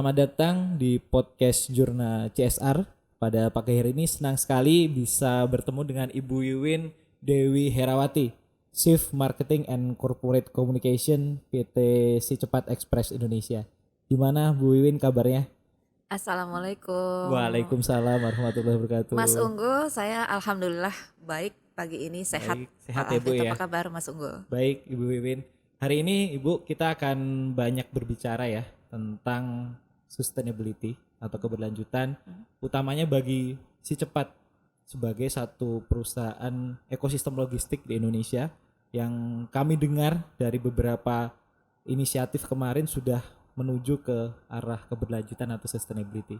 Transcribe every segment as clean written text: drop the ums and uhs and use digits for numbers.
Selamat datang di podcast Jurnal CSR. Pada pagi hari ini senang sekali bisa bertemu dengan Ibu Wiwin Dewi Herawati, Chief Marketing and Corporate Communication PT Si Cepat Express Indonesia. Gimana Bu Wiwin kabarnya? Assalamualaikum. Waalaikumsalam warahmatullahi wabarakatuh. Mas Unggul, saya alhamdulillah baik pagi ini sehat. Baik, sehat ya Bu ya. Apa kabar Mas Unggul? Baik Ibu Wiwin. Hari ini Ibu kita akan banyak berbicara ya tentang sustainability atau keberlanjutan, utamanya bagi Si Cepat sebagai satu perusahaan ekosistem logistik di Indonesia yang kami dengar dari beberapa inisiatif kemarin sudah menuju ke arah keberlanjutan atau sustainability.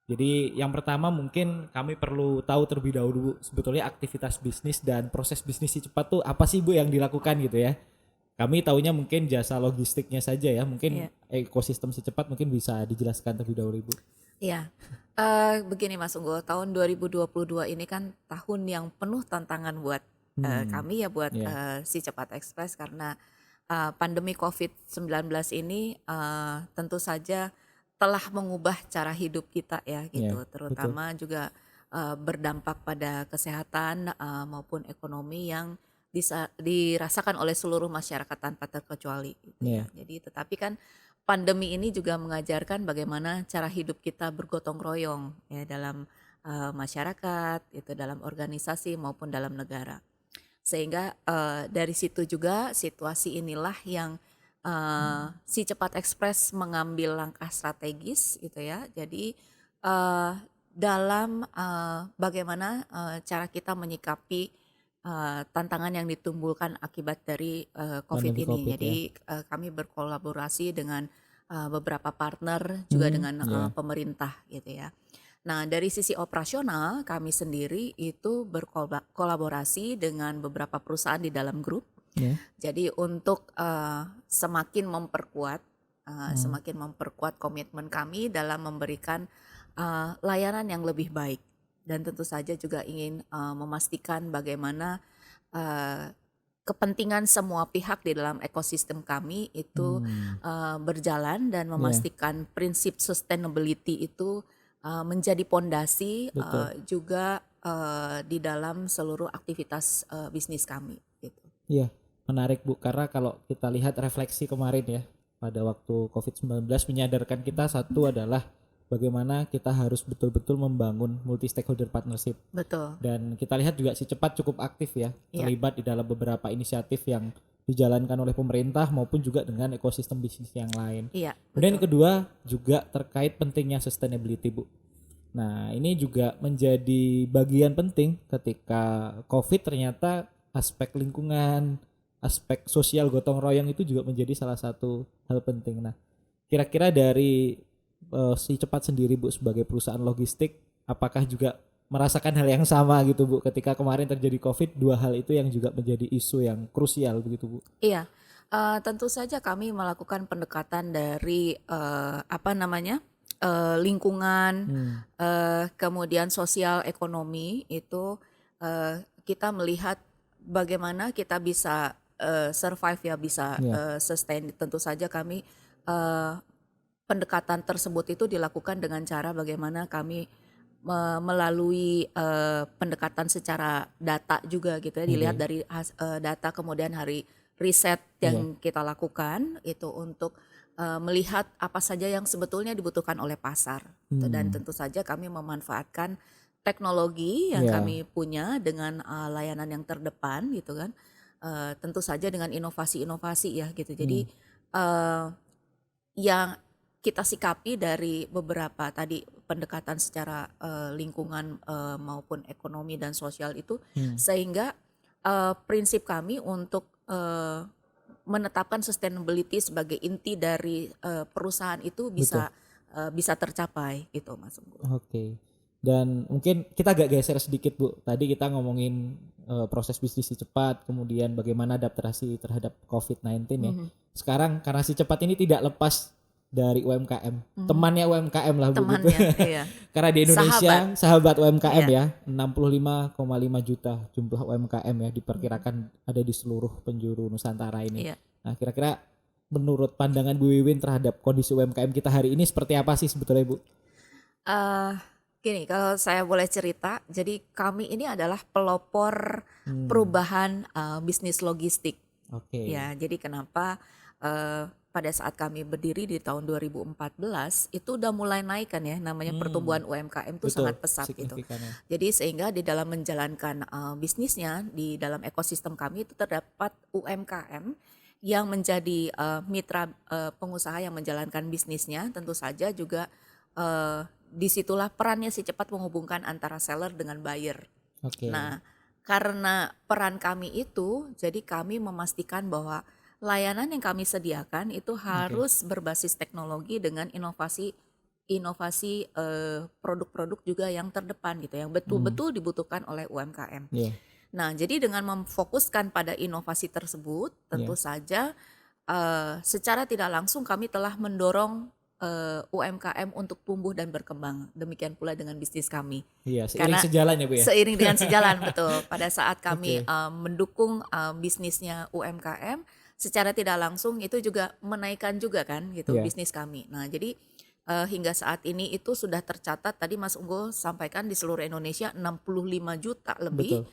Jadi yang pertama mungkin kami perlu tahu terlebih dahulu sebetulnya aktivitas bisnis dan proses bisnis Si Cepat tuh apa sih Bu yang dilakukan gitu ya. Kami taunya mungkin jasa logistiknya saja ya, mungkin ekosistem Si Cepat mungkin bisa dijelaskan terlebih dahulu Ibu. Iya, begini Mas Unggul, tahun 2022 ini kan tahun yang penuh tantangan buat kami ya, buat Si Cepat Express karena pandemi COVID-19 ini tentu saja telah mengubah cara hidup kita ya gitu, terutama betul. Juga berdampak pada kesehatan maupun ekonomi yang dirasakan oleh seluruh masyarakat tanpa terkecuali gitu ya. Jadi tetapi kan pandemi ini juga mengajarkan bagaimana cara hidup kita bergotong royong ya dalam masyarakat, itu dalam organisasi maupun dalam negara. Sehingga dari situ juga situasi inilah yang Si Cepat Express mengambil langkah strategis gitu ya. Jadi dalam bagaimana cara kita menyikapi tantangan yang ditimbulkan akibat dari COVID ini. Jadi kami berkolaborasi dengan beberapa partner juga dengan pemerintah gitu ya. Nah dari sisi operasional kami sendiri itu berkolaborasi dengan beberapa perusahaan di dalam grup. Jadi untuk semakin memperkuat komitmen kami dalam memberikan layanan yang lebih baik. Dan tentu saja juga ingin memastikan bagaimana kepentingan semua pihak di dalam ekosistem kami itu berjalan dan memastikan prinsip sustainability itu menjadi pondasi juga di dalam seluruh aktivitas bisnis kami. Gitu. Iya, menarik Bu, karena kalau kita lihat refleksi kemarin ya pada waktu COVID-19 menyadarkan kita satu adalah bagaimana kita harus betul-betul membangun multi stakeholder partnership. Betul. Dan kita lihat juga Si Cepat cukup aktif ya, terlibat di dalam beberapa inisiatif yang dijalankan oleh pemerintah maupun juga dengan ekosistem bisnis yang lain. Kemudian yang kedua juga terkait pentingnya sustainability Bu. Nah ini juga menjadi bagian penting ketika COVID ternyata aspek lingkungan, aspek sosial gotong royong itu juga menjadi salah satu hal penting. Nah kira-kira dari Si Cepat sendiri Bu sebagai perusahaan logistik apakah juga merasakan hal yang sama gitu Bu ketika kemarin terjadi COVID, dua hal itu yang juga menjadi isu yang krusial begitu Bu? Iya, tentu saja kami melakukan pendekatan dari lingkungan, kemudian sosial ekonomi itu kita melihat bagaimana kita bisa survive ya, bisa sustain. Tentu saja kami pendekatan tersebut itu dilakukan dengan cara bagaimana kami melalui pendekatan secara data juga gitu ya, dilihat dari data kemudian hari riset yang kita lakukan itu untuk melihat apa saja yang sebetulnya dibutuhkan oleh pasar. Dan tentu saja kami memanfaatkan teknologi yang kami punya dengan layanan yang terdepan gitu kan, tentu saja dengan inovasi-inovasi ya gitu. Jadi yang kita sikapi dari beberapa tadi pendekatan secara lingkungan maupun ekonomi dan sosial itu sehingga prinsip kami untuk menetapkan sustainability sebagai inti dari perusahaan itu bisa tercapai gitu Mas Unggul. Oke. Dan mungkin kita agak geser sedikit Bu. Tadi kita ngomongin proses bisnis Si Cepat, kemudian bagaimana adaptasi terhadap COVID-19 ya. Sekarang karena Si Cepat ini tidak lepas dari UMKM, temannya UMKM lah Bu. Iya. Karena di Indonesia sahabat UMKM ya, 65,5 juta jumlah UMKM ya diperkirakan ada di seluruh penjuru Nusantara ini. Nah kira-kira menurut pandangan Bu Wiwin terhadap kondisi UMKM kita hari ini seperti apa sih sebetulnya Bu? Eh, Gini, kalau saya boleh cerita, jadi kami ini adalah pelopor perubahan bisnis logistik. Oke. Ya, jadi kenapa pada saat kami berdiri di tahun 2014 itu udah mulai naik kan ya, namanya pertumbuhan UMKM itu Betul, sangat pesat gitu. signifikan ya. Jadi sehingga di dalam menjalankan bisnisnya di dalam ekosistem kami itu terdapat UMKM yang menjadi mitra pengusaha yang menjalankan bisnisnya. Tentu saja juga disitulah perannya si cepat menghubungkan antara seller dengan buyer. Oke. Nah, karena peran kami itu, jadi kami memastikan bahwa layanan yang kami sediakan itu harus berbasis teknologi dengan inovasi produk-produk juga yang terdepan gitu, yang betul-betul dibutuhkan oleh UMKM. Yeah. Nah, jadi dengan memfokuskan pada inovasi tersebut, tentu saja secara tidak langsung kami telah mendorong UMKM untuk tumbuh dan berkembang. Demikian pula dengan bisnis kami. Iya, seiring Karena sejalan ya Bu ya. seiring dengan sejalan betul. Pada saat kami mendukung bisnisnya UMKM, secara tidak langsung itu juga menaikkan juga kan gitu bisnis kami. Nah, jadi hingga saat ini itu sudah tercatat tadi Mas Unggul sampaikan di seluruh Indonesia 65 juta lebih. Betul.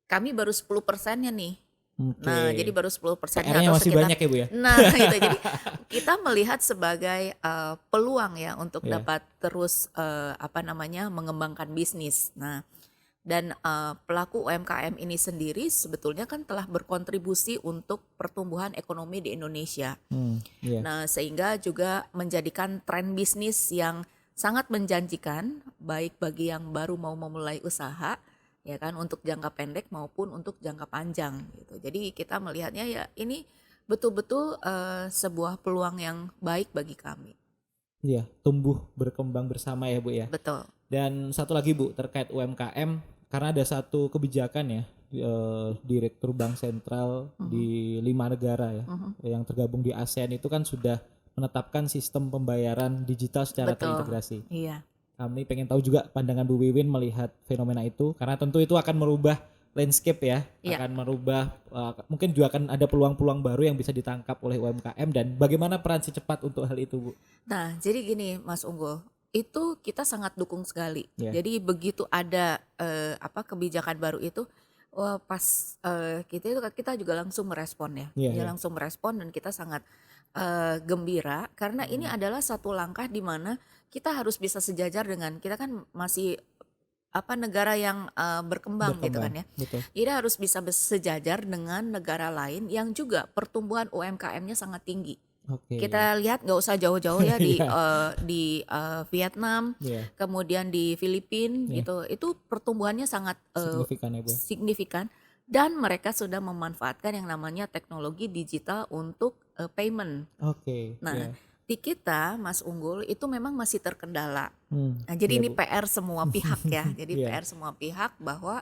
Kami baru 10%-nya nih. Nah, jadi baru 10%-nya PR-nya atau masih sekitar, banyak ya Bu ya. nah gitu. Jadi kita melihat sebagai peluang ya untuk dapat terus mengembangkan bisnis. Nah, dan pelaku UMKM ini sendiri sebetulnya kan telah berkontribusi untuk pertumbuhan ekonomi di Indonesia. Nah, sehingga juga menjadikan tren bisnis yang sangat menjanjikan baik bagi yang baru mau memulai usaha ya kan, untuk jangka pendek maupun untuk jangka panjang gitu. Jadi kita melihatnya ya ini betul-betul sebuah peluang yang baik bagi kami. Iya, tumbuh berkembang bersama ya Bu ya. Betul. Dan satu lagi Bu terkait UMKM, karena ada satu kebijakan ya Direktur Bank Sentral di 5 negara ya yang tergabung di ASEAN itu kan sudah menetapkan sistem pembayaran digital secara terintegrasi. Iya. Kami pengen tahu juga pandangan Bu Wiwin melihat fenomena itu, karena tentu itu akan merubah landscape ya, akan merubah mungkin juga akan ada peluang-peluang baru yang bisa ditangkap oleh UMKM, dan bagaimana peran si cepat untuk hal itu Bu? Nah, jadi gini Mas Unggul, itu kita sangat dukung sekali. Jadi begitu ada kebijakan baru itu, pas kita juga langsung merespon ya, langsung merespon, dan kita sangat gembira karena ini adalah satu langkah di mana kita harus bisa sejajar dengan, kita kan masih negara yang berkembang gitu kan ya. Betul. Jadi harus bisa sejajar dengan negara lain yang juga pertumbuhan UMKM-nya sangat tinggi. Kita lihat nggak usah jauh-jauh ya di Vietnam, kemudian di Filipina gitu, itu pertumbuhannya sangat signifikan ya Bu. Signifikan, dan mereka sudah memanfaatkan yang namanya teknologi digital untuk payment. Nah, di kita Mas Unggul itu memang masih terkendala. Nah, jadi ini PR semua pihak ya. Jadi PR semua pihak bahwa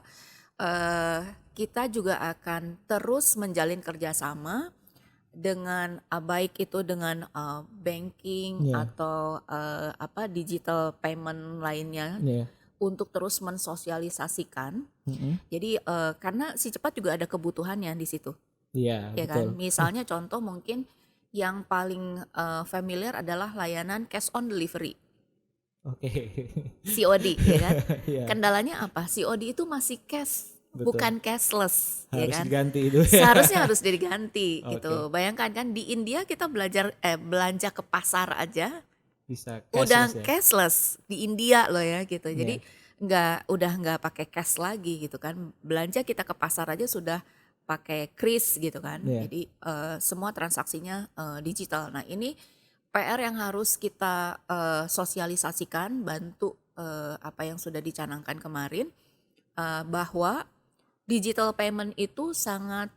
kita juga akan terus menjalin kerjasama dengan baik itu dengan banking atau digital payment lainnya untuk terus mensosialisasikan. Jadi karena si cepat juga ada kebutuhannya di situ. Iya, ya betul. Kan? Misalnya contoh mungkin yang paling familiar adalah layanan cash on delivery. COD ya kan. Kendalanya apa? COD itu masih cash. Betul. Bukan cashless, harus ya kan? Diganti itu. Seharusnya harus diganti gitu. Bayangkan kan di India kita belanja ke pasar aja bisa cashless udah cashless di India loh ya gitu. Jadi udah nggak pakai cash lagi gitu kan. Belanja kita ke pasar aja sudah pakai kris gitu kan. Jadi semua transaksinya digital. Nah, ini PR yang harus kita sosialisasikan, bantu apa yang sudah dicanangkan kemarin, bahwa digital payment itu sangat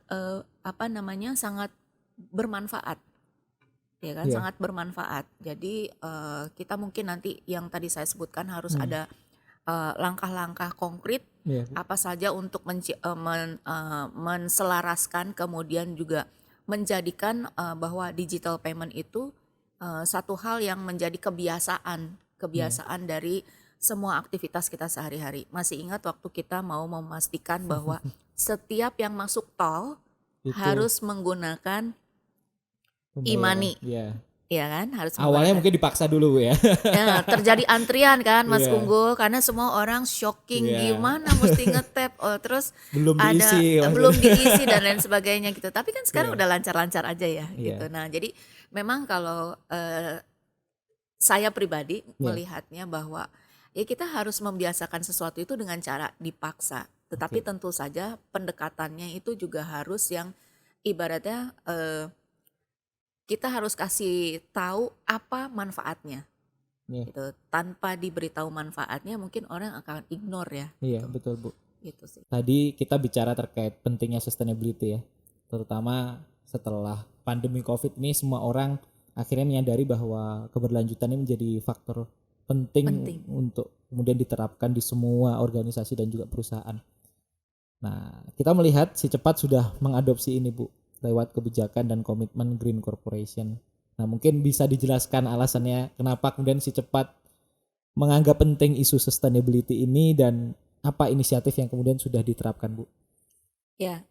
sangat bermanfaat, ya kan, sangat bermanfaat. Jadi kita mungkin nanti yang tadi saya sebutkan harus ada langkah-langkah konkret apa saja untuk menselaraskan, kemudian juga menjadikan bahwa digital payment itu satu hal yang menjadi kebiasaan dari semua aktivitas kita sehari-hari. Masih ingat waktu kita mau memastikan bahwa setiap yang masuk tol itu harus menggunakan e-money, Ya. ya kan, harus Awalnya menggunakan. mungkin dipaksa dulu Bu ya. Ya, terjadi antrian kan Mas Iya. Unggul karena semua orang shocking Iya. gimana mesti ngetap, terus Belum ada diisi belum maksudnya. diisi dan lain sebagainya gitu. Tapi kan sekarang Iya. udah lancar-lancar aja ya gitu. Iya. Nah, jadi memang kalau saya pribadi Iya. melihatnya bahwa ya kita harus membiasakan sesuatu itu dengan cara dipaksa. Tetapi Oke. tentu saja pendekatannya itu juga harus yang ibaratnya kita harus kasih tahu apa manfaatnya. Iya. Gitu. Tanpa diberitahu manfaatnya mungkin orang akan ignore ya. Iya, Gitu. betul Bu. Gitu sih. Tadi kita bicara terkait pentingnya sustainability ya. Terutama setelah pandemi Covid ini semua orang akhirnya menyadari bahwa keberlanjutan ini menjadi faktor penting untuk kemudian diterapkan di semua organisasi dan juga perusahaan. Nah, kita melihat si Cepat sudah mengadopsi ini Bu lewat kebijakan dan komitmen Green Corporation. Nah, mungkin bisa dijelaskan alasannya kenapa kemudian si Cepat menganggap penting isu sustainability ini dan apa inisiatif yang kemudian sudah diterapkan Bu? Ya,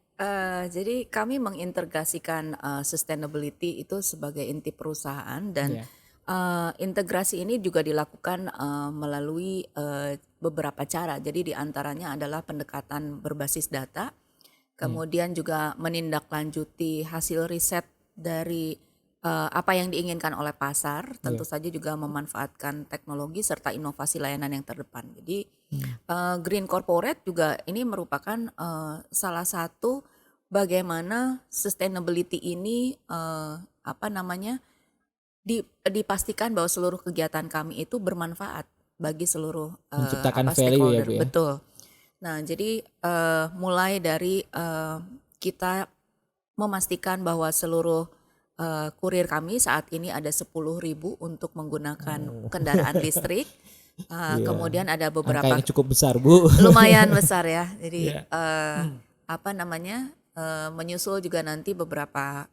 jadi kami mengintegrasikan sustainability itu sebagai inti perusahaan dan Iya. integrasi ini juga dilakukan melalui beberapa cara. Jadi diantaranya adalah pendekatan berbasis data, kemudian juga menindaklanjuti hasil riset dari apa yang diinginkan oleh pasar, tentu saja juga memanfaatkan teknologi serta inovasi layanan yang terdepan. Jadi Green Corporate juga ini merupakan salah satu bagaimana sustainability ini dipastikan bahwa seluruh kegiatan kami itu bermanfaat bagi seluruh Menciptakan value ya stakeholder. Bu ya? Betul. Nah, jadi mulai dari kita memastikan bahwa seluruh kurir kami saat ini ada 10.000 untuk menggunakan kendaraan listrik. Iya. Kemudian ada Angka beberapa yang cukup besar Bu. lumayan besar ya. Jadi Iya. menyusul juga nanti beberapa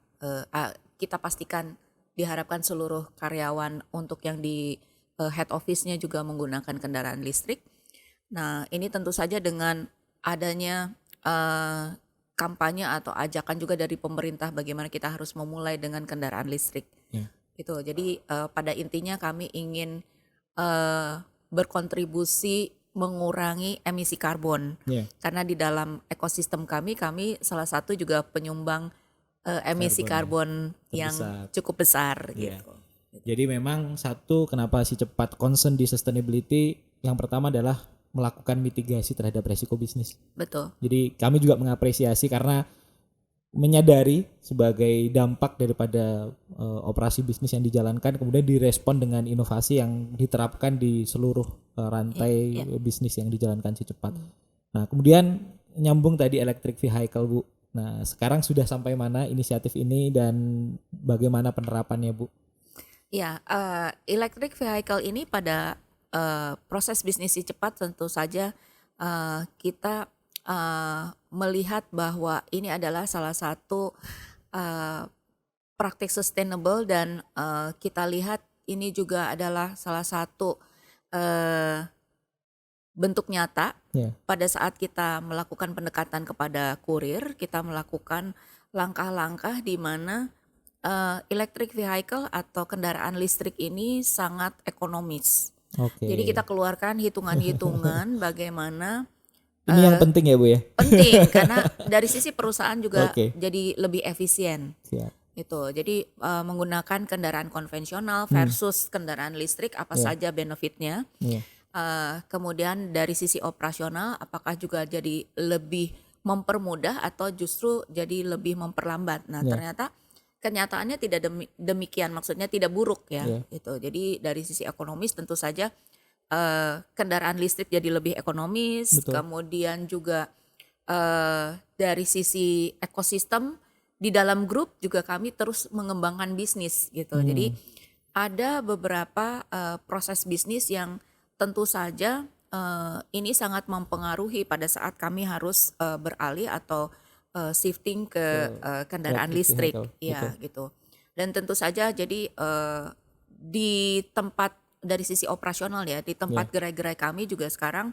kita pastikan diharapkan seluruh karyawan untuk yang di head office-nya juga menggunakan kendaraan listrik. Nah, ini tentu saja dengan adanya kampanye atau ajakan juga dari pemerintah bagaimana kita harus memulai dengan kendaraan listrik. Ya. Gitu. Jadi pada intinya kami ingin berkontribusi mengurangi emisi karbon. Yeah. Karena di dalam ekosistem kami salah satu juga penyumbang emisi karbon yang cukup besar Yeah. gitu. Jadi memang satu kenapa si Cepat concern di sustainability yang pertama adalah melakukan mitigasi terhadap resiko bisnis. Betul. Jadi kami juga mengapresiasi karena menyadari sebagai dampak daripada operasi bisnis yang dijalankan kemudian direspon dengan inovasi yang diterapkan di seluruh rantai bisnis yang dijalankan si Cepat. Nah, kemudian nyambung tadi electric vehicle Bu. Nah, sekarang sudah sampai mana inisiatif ini dan bagaimana penerapannya Bu? Ya, electric vehicle ini pada proses bisnis si Cepat tentu saja kita melihat bahwa ini adalah salah satu praktik sustainable dan kita lihat ini juga adalah salah satu bentuk nyata pada saat kita melakukan pendekatan kepada kurir, kita melakukan langkah-langkah di mana electric vehicle atau kendaraan listrik ini sangat ekonomis. Okay. Jadi kita keluarkan hitungan-hitungan bagaimana ini yang penting ya Bu ya? Penting karena dari sisi perusahaan juga jadi lebih efisien. Gitu. Jadi menggunakan kendaraan konvensional versus kendaraan listrik apa saja benefitnya. Kemudian dari sisi operasional apakah juga jadi lebih mempermudah atau justru jadi lebih memperlambat. Nah, ternyata kenyataannya tidak demikian, maksudnya tidak buruk ya. Gitu. Jadi dari sisi ekonomis tentu saja kendaraan listrik jadi lebih ekonomis. Betul. Kemudian juga dari sisi ekosistem di dalam grup juga kami terus mengembangkan bisnis gitu. Jadi ada beberapa proses bisnis yang tentu saja ini sangat mempengaruhi pada saat kami harus beralih atau shifting ke kendaraan listrik ya gitu. Dan tentu saja jadi di tempat dari sisi operasional ya, di tempat gerai-gerai kami juga sekarang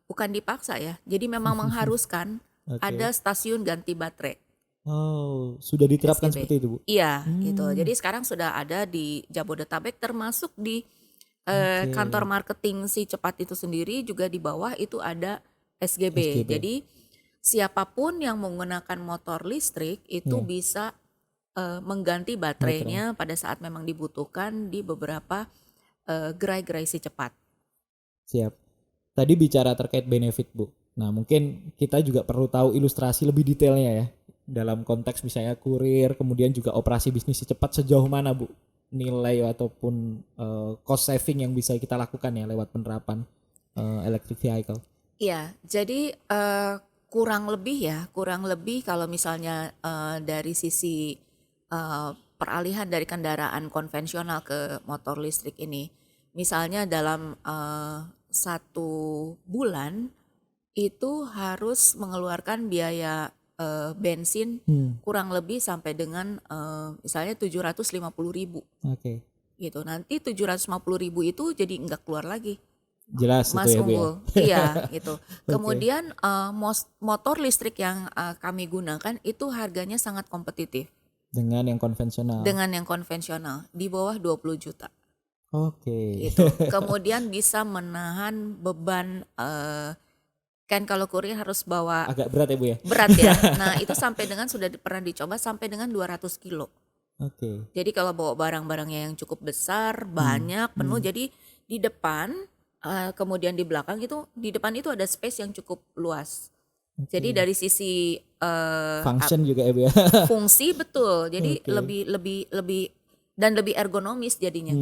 bukan dipaksa ya. Jadi memang mengharuskan ada stasiun ganti baterai. Oh, sudah diterapkan SGB. seperti itu, Bu? Iya, gitu. Jadi sekarang sudah ada di Jabodetabek, termasuk di kantor Oke, marketing si cepat itu sendiri juga di bawah itu ada SGB. SGB. Jadi siapapun yang menggunakan motor listrik itu Ya, bisa mengganti baterai. baterainya pada saat memang dibutuhkan di beberapa gerai-gerai si cepat. Siap. Tadi bicara terkait benefit, Bu. Nah, mungkin kita juga perlu tahu ilustrasi lebih detailnya ya. Dalam konteks misalnya kurir, kemudian juga operasi bisnis cepat sejauh mana, Bu? Nilai ataupun cost saving yang bisa kita lakukan ya lewat penerapan electric vehicle. Iya, jadi kurang lebih kalau misalnya dari sisi peralihan dari kendaraan konvensional ke motor listrik ini, misalnya dalam 1 bulan itu harus mengeluarkan biaya bensin kurang lebih sampai dengan misalnya 750.000 Oke. gitu. Nanti 750.000 itu jadi nggak keluar lagi. Jelas itu Mas ya, Bu ya. Unggul, iya gitu. Oke. Kemudian motor listrik yang kami gunakan itu harganya sangat kompetitif Dengan yang konvensional. dengan yang konvensional di bawah 20 juta Oke. gitu. Kemudian bisa menahan beban kan kalau kurir harus bawa Agak berat ya, Bu ya. berat ya. Nah itu sampai dengan sudah pernah dicoba sampai dengan 200 kilo. Oke. Jadi kalau bawa barang-barangnya yang cukup besar, banyak, penuh, jadi di depan, kemudian di belakang itu, di depan itu ada space yang cukup luas. Jadi dari sisi Function juga ya, Bu ya. fungsi betul, jadi Oke. lebih dan lebih ergonomis jadinya,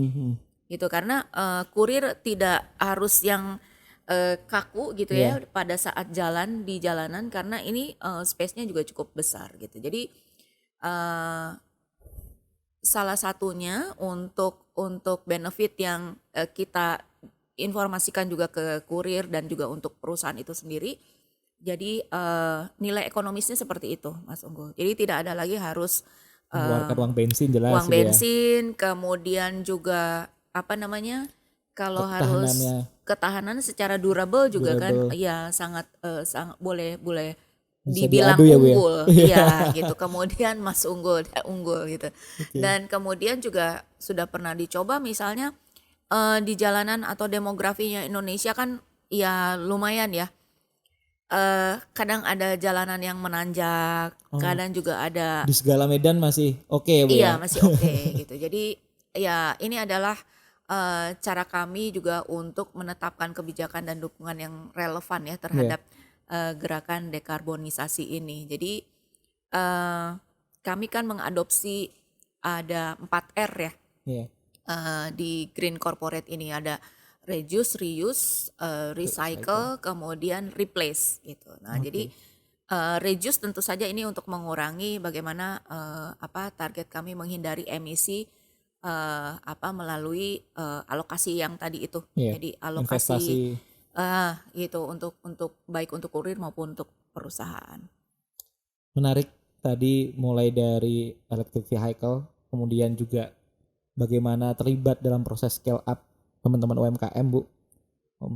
gitu. Karena kurir tidak harus yang kaku gitu ya Iya. pada saat jalan di jalanan karena ini space-nya juga cukup besar gitu. Jadi salah satunya untuk benefit yang kita informasikan juga ke kurir dan juga untuk perusahaan itu sendiri. Jadi nilai ekonomisnya seperti itu, Mas Unggul. Jadi tidak ada lagi harus Mengeluarkan uang bensin jelas uang gitu ya. bensin, kemudian juga apa namanya? Kalau harus Ketahanannya ketahanan secara durable juga kan, durable. ya sangat sangat boleh Bisa dibilang diadu ya, Bu ya. unggul, iya gitu. Kemudian Mas unggul, dia unggul gitu. Oke. Dan kemudian juga sudah pernah dicoba misalnya di jalanan atau demografinya Indonesia kan ya lumayan ya. Kadang ada jalanan yang menanjak, Oh, kadang juga ada di segala medan masih oke ya, Bu ya. iya masih oke gitu. Jadi ya ini adalah cara kami juga untuk menetapkan kebijakan dan dukungan yang relevan ya Iya, terhadap gerakan dekarbonisasi ini. Jadi kami kan mengadopsi ada 4R ya iya. di Green Corporate ini ada reduce, reuse, recycle, kemudian replace gitu. Nah, jadi Oke. reduce tentu saja ini untuk mengurangi bagaimana target kami menghindari emisi melalui alokasi yang tadi itu. Iya. Jadi alokasi Investasi. gitu untuk baik untuk kurir maupun untuk perusahaan. Menarik tadi mulai dari electric vehicle, kemudian juga bagaimana terlibat dalam proses scale up teman-teman UMKM, Bu.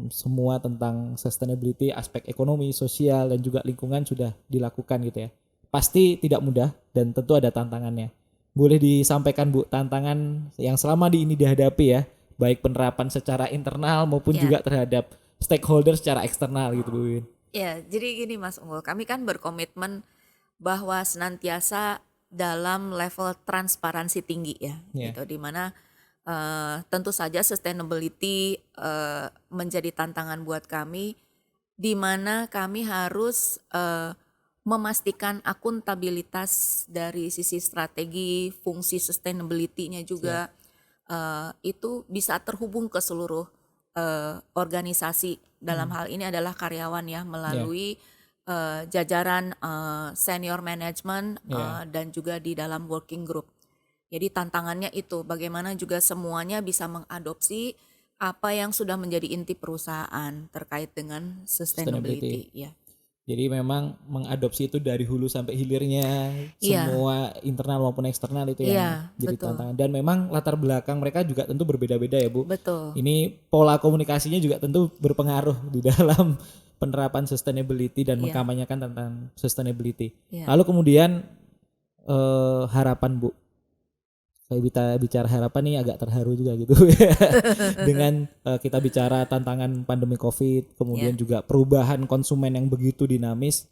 Semua tentang sustainability, aspek ekonomi, sosial dan juga lingkungan sudah dilakukan gitu ya. Pasti tidak mudah dan tentu ada tantangannya. Boleh disampaikan, Bu, tantangan yang selama ini dihadapi ya, baik penerapan secara internal maupun Ya, juga terhadap stakeholder secara eksternal gitu, Bu Win. ya. Jadi gini Mas Unggul, kami kan berkomitmen bahwa senantiasa dalam level transparansi tinggi ya, Ya, gitu. Dimana tentu saja sustainability menjadi tantangan buat kami, di mana kami harus memastikan akuntabilitas dari sisi strategi, fungsi sustainability-nya juga itu bisa terhubung ke seluruh organisasi. Dalam hal ini adalah karyawan ya ya, melalui jajaran senior management ya. dan juga di dalam working group. Jadi tantangannya itu bagaimana juga semuanya bisa mengadopsi apa yang sudah menjadi inti perusahaan terkait dengan Sustainability. sustainability ya. Jadi memang mengadopsi itu dari hulu sampai hilirnya, Iya, semua internal maupun eksternal itu yang iya, jadi betul. tantangan. Dan memang latar belakang mereka juga tentu berbeda-beda ya, Bu. Betul. Ini pola komunikasinya juga tentu berpengaruh di dalam penerapan sustainability dan Iya, mengkampanyekan tentang sustainability. iya. Lalu kemudian harapan Bu. Saya bicara harapan nih agak terharu juga gitu dengan kita bicara tantangan pandemi COVID, kemudian juga perubahan konsumen yang begitu dinamis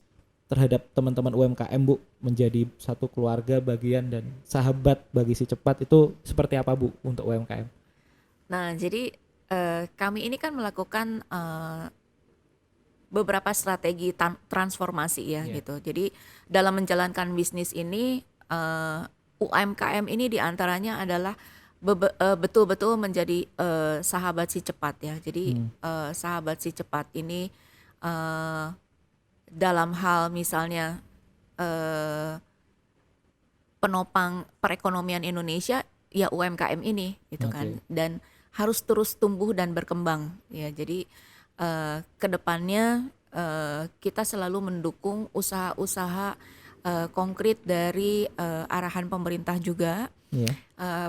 terhadap teman-teman UMKM Bu, menjadi satu keluarga bagian dan sahabat bagi Si Cepat, itu seperti apa Bu untuk UMKM? Nah, jadi kami ini kan melakukan beberapa strategi transformasi ya gitu. Jadi dalam menjalankan bisnis ini UMKM ini diantaranya adalah betul-betul menjadi sahabat Si Cepat ya. Jadi sahabat Si Cepat ini dalam hal misalnya penopang perekonomian Indonesia ya UMKM ini gitu kan, dan harus terus tumbuh dan berkembang ya. Jadi kedepannya kita selalu mendukung usaha-usaha konkret dari arahan pemerintah juga,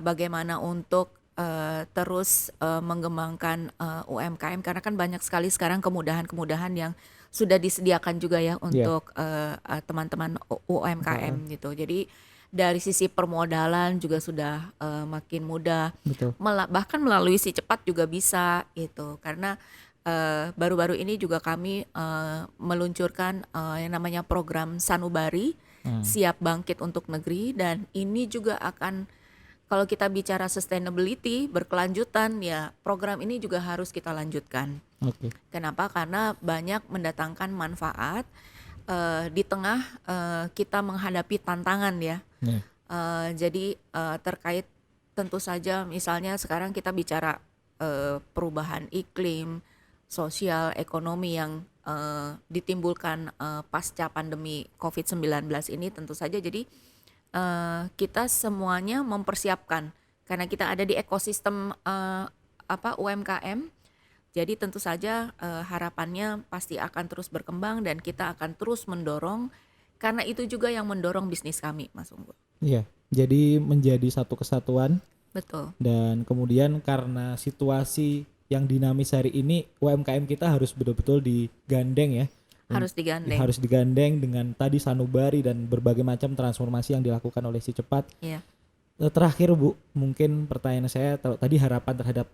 bagaimana untuk terus mengembangkan UMKM, karena kan banyak sekali sekarang kemudahan-kemudahan yang sudah disediakan juga ya untuk teman-teman UMKM gitu. Jadi dari sisi permodalan juga sudah makin mudah. Bahkan melalui Si Cepat juga bisa gitu, karena baru-baru ini juga kami meluncurkan yang namanya program Sanubari, Siap Bangkit untuk Negeri, dan ini juga akan, kalau kita bicara sustainability berkelanjutan ya, program ini juga harus kita lanjutkan. Kenapa? Karena banyak mendatangkan manfaat di tengah kita menghadapi tantangan ya. Jadi terkait tentu saja misalnya sekarang kita bicara perubahan iklim, sosial, ekonomi yang ditimbulkan pasca pandemi COVID-19 ini, tentu saja jadi kita semuanya mempersiapkan karena kita ada di ekosistem UMKM. Jadi tentu saja harapannya pasti akan terus berkembang dan kita akan terus mendorong, karena itu juga yang mendorong bisnis kami, Mas Unggul. Iya, jadi menjadi satu kesatuan. Betul. Dan kemudian karena situasi yang dinamis hari ini, UMKM kita harus betul-betul digandeng ya. Harus digandeng dengan tadi Sanubari dan berbagai macam transformasi yang dilakukan oleh Si Cepat. Terakhir Bu, mungkin pertanyaan saya tadi harapan terhadap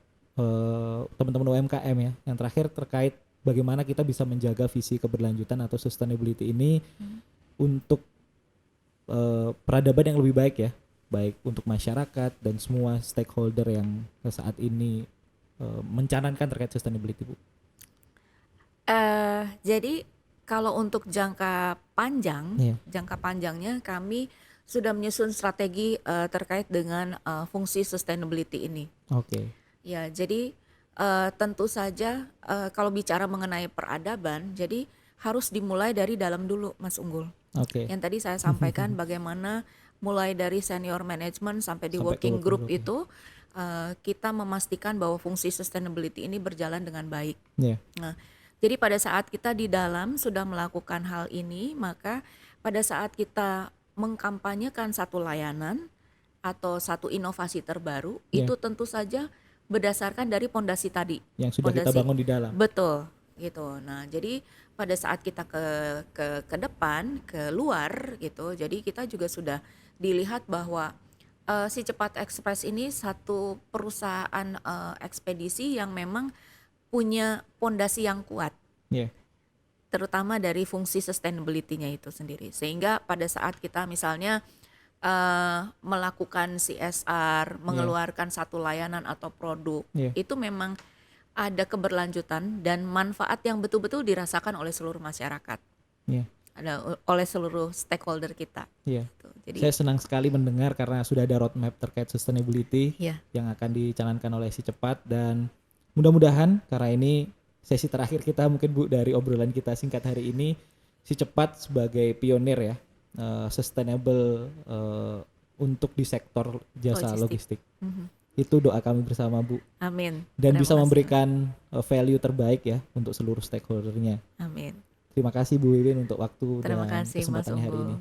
teman-teman UMKM ya. Yang terakhir terkait bagaimana kita bisa menjaga visi keberlanjutan atau sustainability ini untuk peradaban yang lebih baik ya, baik untuk masyarakat dan semua stakeholder yang saat ini mencanangkan terkait sustainability Bu. Jadi kalau untuk jangka panjangnya kami sudah menyusun strategi terkait dengan fungsi sustainability ini. Ya, jadi tentu saja kalau bicara mengenai peradaban, jadi harus dimulai dari dalam dulu, Mas Unggul. Yang tadi saya sampaikan bagaimana mulai dari senior management sampai di working group itu kita memastikan bahwa fungsi sustainability ini berjalan dengan baik. Nah, jadi pada saat kita di dalam sudah melakukan hal ini, maka pada saat kita mengkampanyekan satu layanan atau satu inovasi terbaru, itu tentu saja berdasarkan dari pondasi tadi yang sudah kita bangun di dalam. Betul gitu. Nah, jadi pada saat kita ke depan, ke luar gitu, jadi kita juga sudah dilihat bahwa Si Cepat Express ini satu perusahaan ekspedisi yang memang punya pondasi yang kuat, terutama dari fungsi sustainability-nya itu sendiri. Sehingga pada saat kita misalnya melakukan CSR, mengeluarkan satu layanan atau produk, itu memang ada keberlanjutan dan manfaat yang betul-betul dirasakan oleh seluruh masyarakat. Oleh seluruh stakeholder kita. Jadi, saya senang sekali mendengar karena sudah ada roadmap terkait sustainability yang akan dicanangkan oleh Si Cepat, dan mudah-mudahan karena ini sesi terakhir kita mungkin Bu dari obrolan kita singkat hari ini, Si Cepat sebagai pionir ya sustainable untuk di sektor jasa logistik. Itu doa kami bersama Bu. Amin. Dan bisa memberikan value terbaik ya untuk seluruh stakeholdernya. Amin. Terima kasih Bu Wiwin untuk waktu dan kesempatannya hari ini.